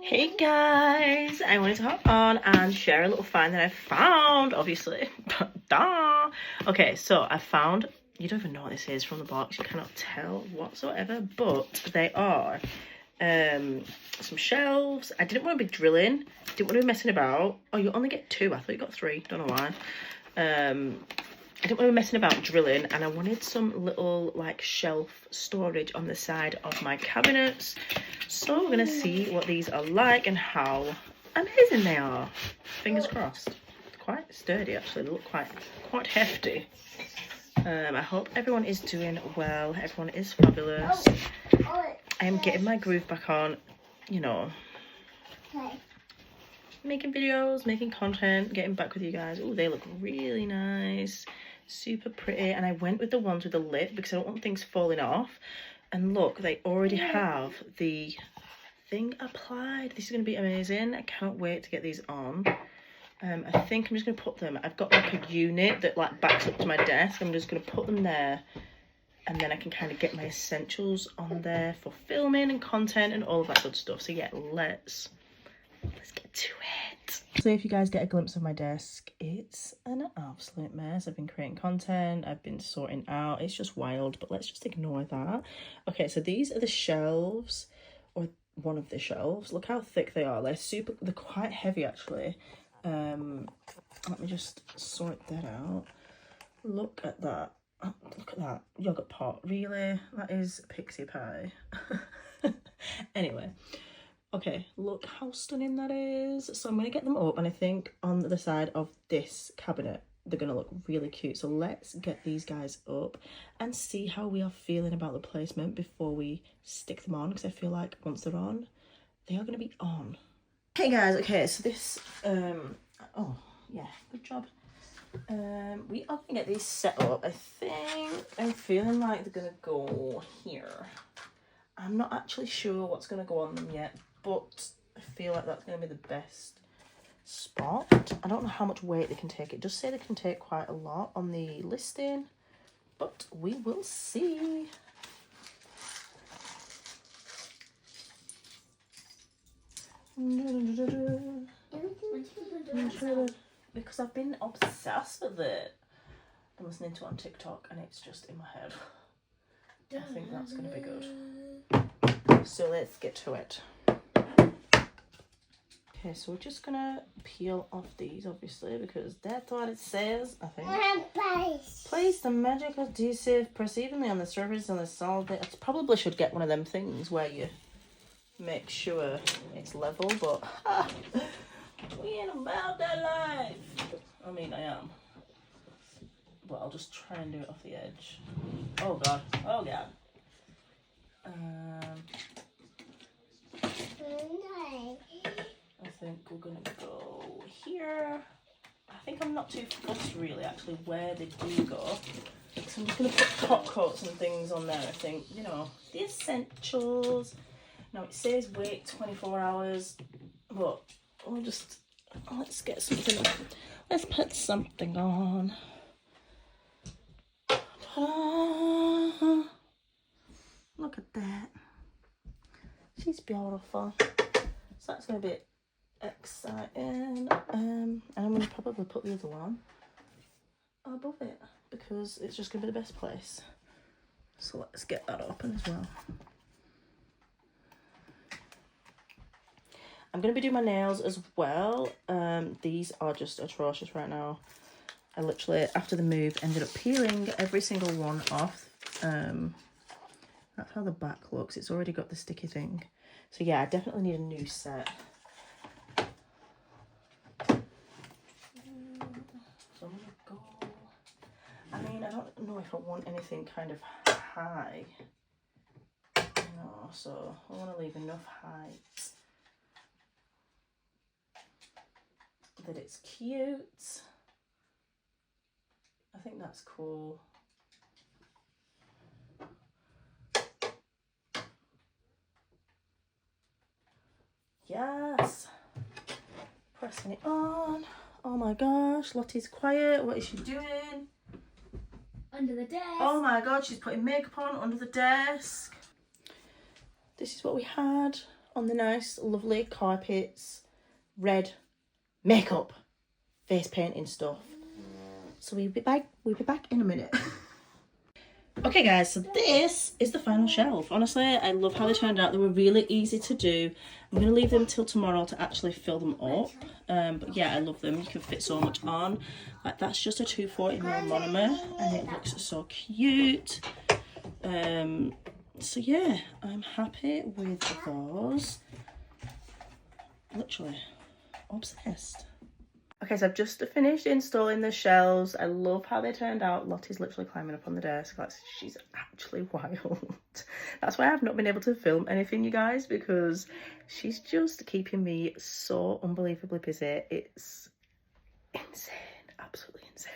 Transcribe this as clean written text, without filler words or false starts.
Hey guys, I wanted to hop on and share a little find that I found, obviously. Duh. Okay, so I found, you don't even know what this is from the box, you cannot tell whatsoever, but they are some shelves. I didn't want to be drilling, didn't want to be messing about. Oh, you only get 2, I thought you got 3, don't know why. I didn't want to be messing about drilling, and I wanted some little like shelf storage on the side of my cabinets. So we're gonna see what these are like and how amazing they are. Fingers crossed. Quite sturdy actually, they look quite hefty. I hope everyone is doing well, everyone is fabulous. I am getting my groove back on, you know, making videos, making content, getting back with you guys. Oh, they look really nice, super pretty. And I went with the ones with the lip because I don't want things falling off. And look, they already have the thing applied. This is going to be amazing. I can't wait to get these on. I think I'm just going to put them, I've got like a unit that like backs up to my desk. I'm just going to put them there, and then I can kind of get my essentials on there for filming and content and all of that good stuff. So yeah, let's get to it. So if you guys get a glimpse of my desk, it's an absolute mess. I've been creating content, I've been sorting out, it's just wild, but let's just ignore that. Okay, so these are the shelves, or one of the shelves. Look how thick they are. They're quite heavy actually. Let me just sort that out. Look at that. Oh, look at that yogurt pot. Really? That is pixie pie. Anyway. Okay, look how stunning that is. So I'm going to get them up, and I think on the side of this cabinet they're going to look really cute. So let's get these guys up and see how we are feeling about the placement before we stick them on, because I feel like once they're on, they are going to be on. Hey guys, okay, so this, oh yeah, good job. We are going to get these set up. I think I'm feeling like they're going to go here. I'm not actually sure what's going to go on them yet, but I feel like that's going to be the best spot. I don't know how much weight they can take. It does say they can take quite a lot on the listing, but we will see. Because I've been obsessed with it. I'm listening to it on TikTok and it's just in my head. I think that's going to be good. So let's get to it. Okay, so we're just going to peel off these, obviously, because that's what it says, I think. Place the magic adhesive press evenly on the surface on the solid. I probably should get one of them things where you make sure it's level, but we ain't about that life. I mean, I am. But I'll just try and do it off the edge. Oh god, oh god. I think we're gonna go here. I think I'm not too fussed really actually where they do go. So I'm just gonna put top coats and things on there. I think, you know, the essentials. Now it says wait 24 hours, but let's get something, let's put something on. Look at that. She's beautiful. So that's going to be exciting. And I'm going to probably put the other one above it because it's just going to be the best place. So let's get that open as well. I'm going to be doing my nails as well. These are just atrocious right now. I literally, after the move, ended up peeling every single one off. That's how the back looks. It's already got the sticky thing. So yeah, I definitely need a new set. So I'm gonna go. I mean, I don't know if I want anything kind of high. No, so I want to leave enough height that it's cute. I think that's cool. Yes. Pressing it on. Oh my gosh, Lottie's quiet. What is she doing? Under the desk. Oh my god, she's putting makeup on under the desk. This is what we had on the nice, lovely carpets, red makeup, face painting stuff. So we'll be back in a minute. Okay guys, so this is the final shelf. Honestly, I love how they turned out. They were really easy to do. I'm going to leave them till tomorrow to actually fill them up. But yeah, I love them. You can fit so much on. Like, that's just a 240ml monomer and it looks so cute. So yeah, I'm happy with those. Literally obsessed. Okay, so I've just finished installing the shelves. I love how they turned out. Lottie's literally climbing up on the desk. Like, she's actually wild. That's why I've not been able to film anything, you guys, because she's just keeping me so unbelievably busy. It's insane, absolutely insane.